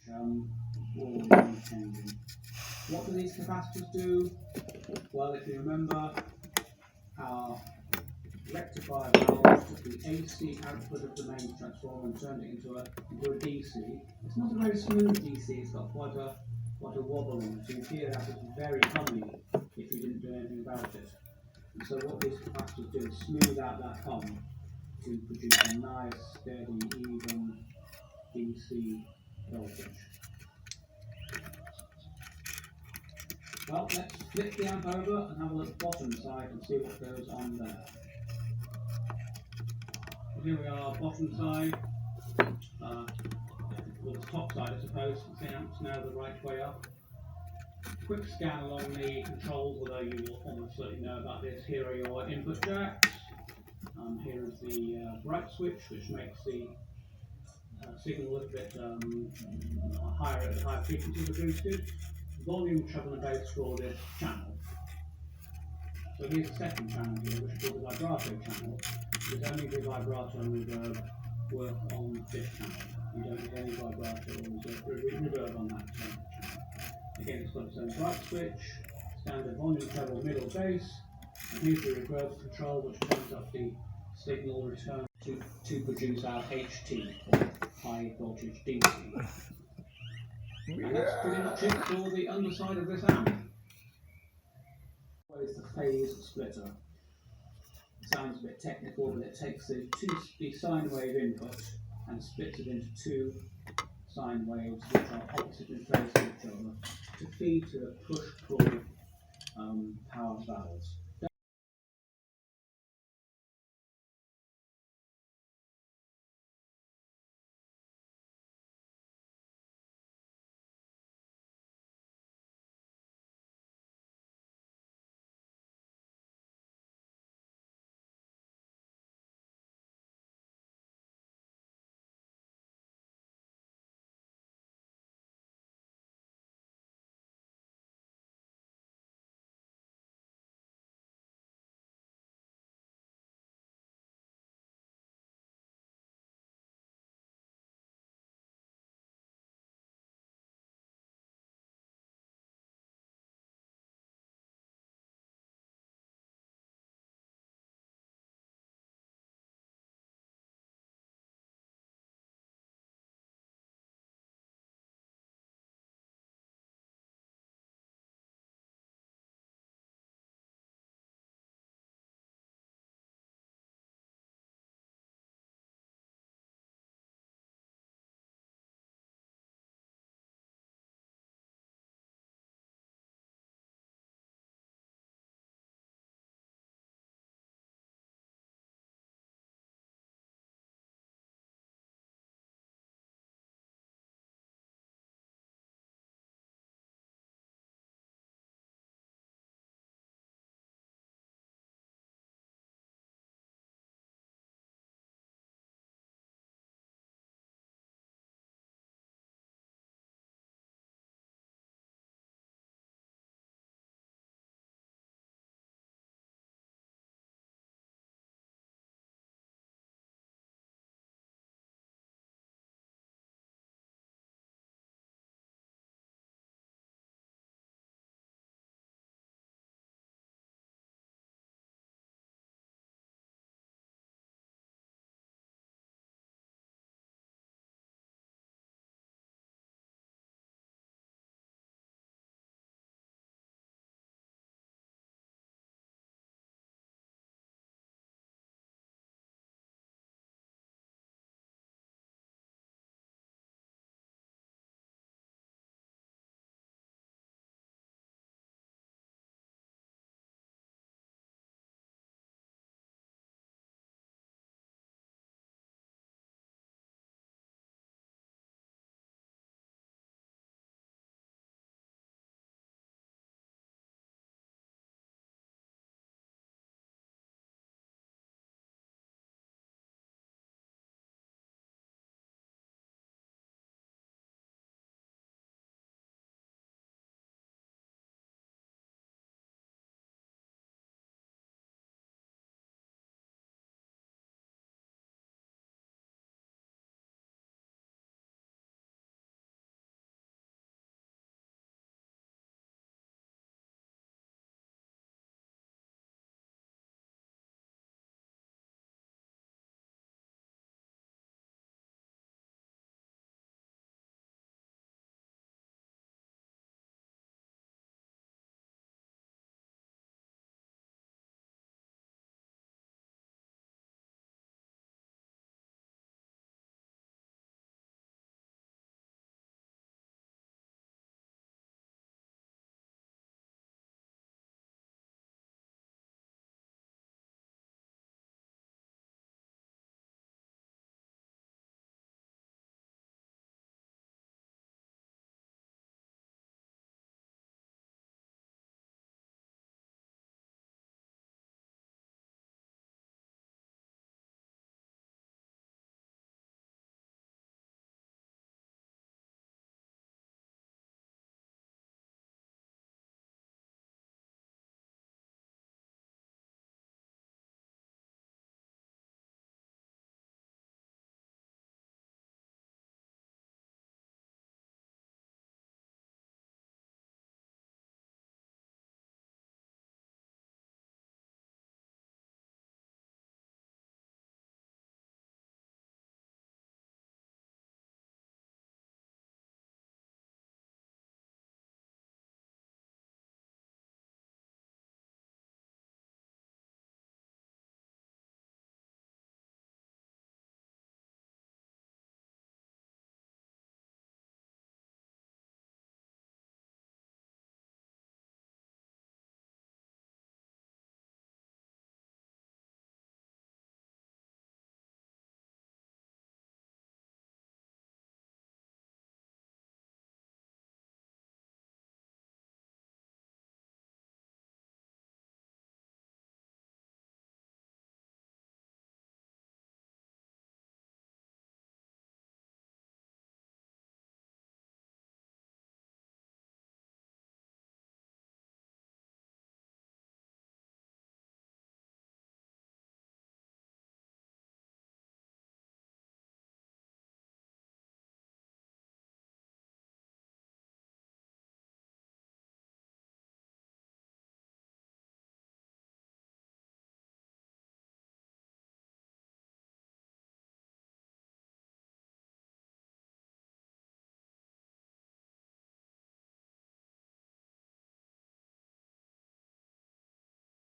or changing. What do these capacitors do? Well, if you remember, our rectifier valve took the AC output of the main transformer and turned it into a DC. It's not a very smooth DC, it's got quite a wobble in it. You'd hear that as very hummy if you didn't do anything about it. And so what these capacitors do is smooth out that hum to produce a nice, steady, even DC voltage. Well, let's flip the amp over and have a look at the bottom side and see what goes on there. So here we are, bottom side, well, the top side I suppose, the amp's now the right way up. Quick scan along the controls, although you will almost certainly know about this. Here are your input jacks. Here is the bright switch, which makes the signal a little bit higher at the higher frequencies are boosted. Volume, treble and bass for this channel. So here's the second channel here, which is called the vibrato channel. Because only the vibrato and reverb work on this channel. You don't get any vibrato or reverb on that channel. Again, it's got its own bright switch, standard volume, treble, middle, bass. And here's the reverb control, which turns up the signal return to produce our HT, high voltage DC. And that's pretty much it for the underside of this amp. What is the phase splitter? It sounds a bit technical, but it takes the sine wave input and splits it into two sine waves which are opposite in phase to each other to feed to the push-pull power valves.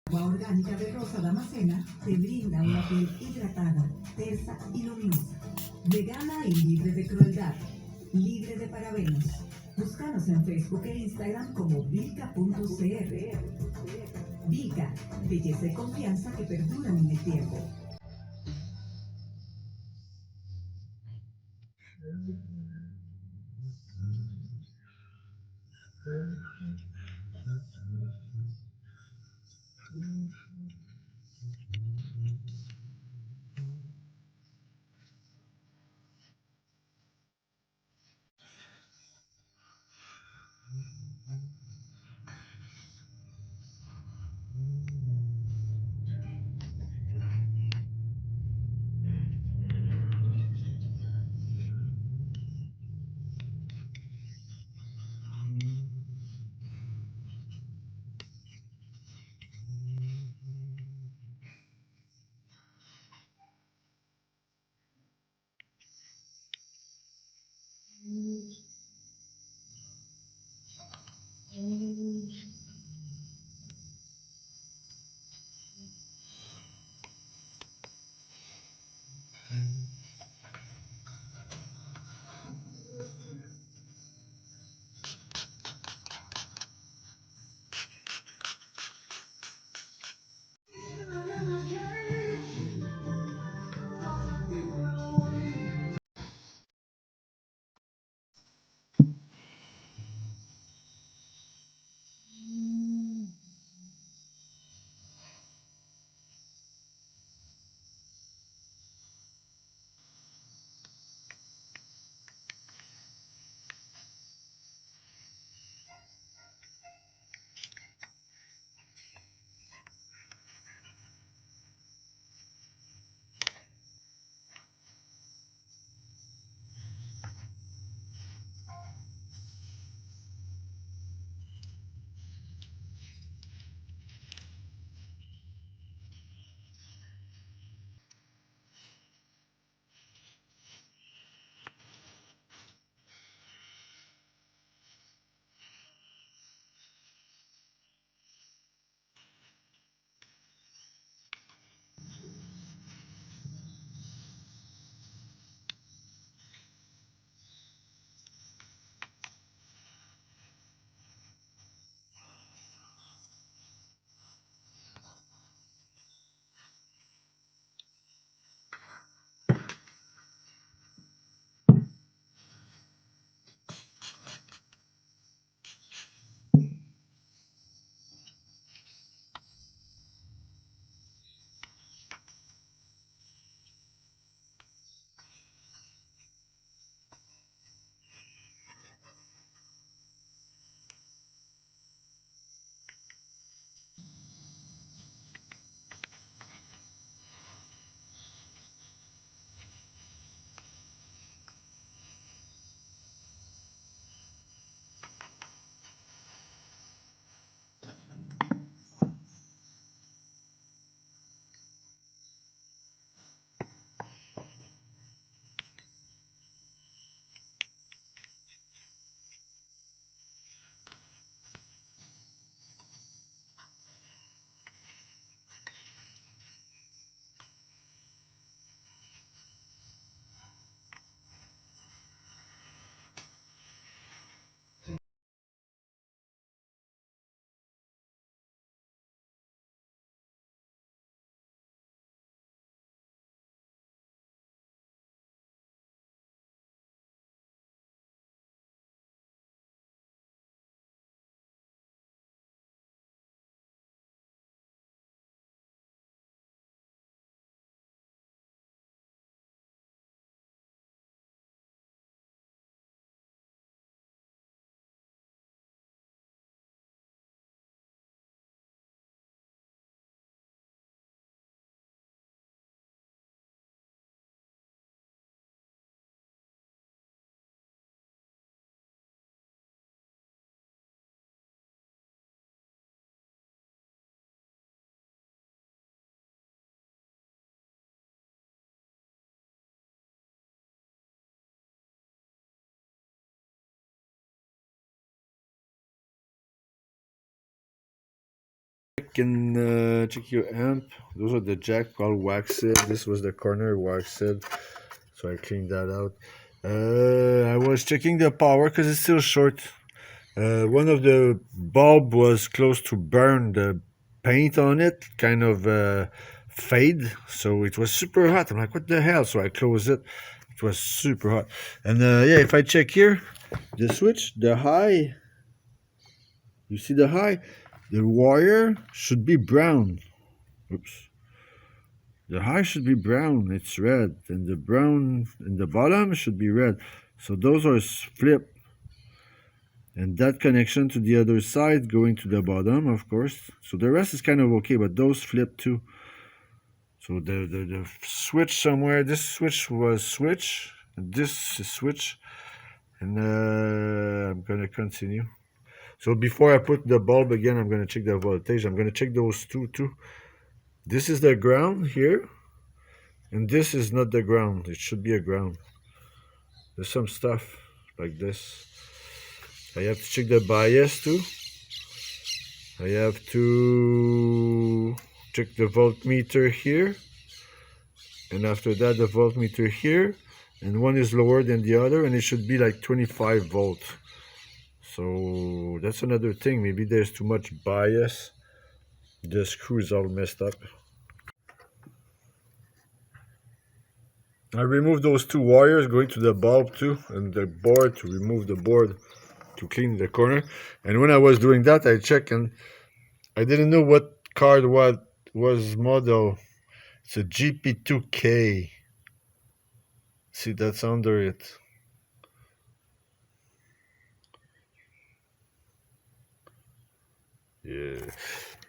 Agua orgánica de Rosa Damascena te brinda una piel hidratada, tersa y luminosa. Vegana y libre de crueldad. Libre de parabenos. Búscanos en Facebook e Instagram como vilca.cr. Vilca, belleza y confianza que perduran en el tiempo. Check your amp. Those are the jack all waxed. This was the corner waxed, so I cleaned that out. I was checking the power because it's still short. One of the bulb was close to burn. The paint on it kind of fade, so it was super hot. I'm like, what the hell? So I closed it. It was super hot. And yeah, if I check here, the switch, the high, you see the high, the wire should be brown. Oops. The high should be brown. It's red, and the brown in the bottom should be red. So those are flipped. And that connection to the other side going to the bottom, of course. So the rest is kind of okay, but those flip too. So the switch somewhere, this switch was switch, and this is switch. And I'm going to continue. So before I put the bulb again, I'm going to check the voltage. I'm going to check those two too. This is the ground here. And this is not the ground. It should be a ground. There's some stuff like this. I have to check the bias too. I have to check the voltmeter here. And after that, the voltmeter here. And one is lower than the other, and it should be like 25 volt. So that's another thing. Maybe there's too much bias. The screw is all messed up. I removed those two wires going to the bulb too, and the board, to remove the board to clean the corner. And when I was doing that, I checked, and I didn't know what card what was model. It's a GP2K. See, that's under it. Yeah.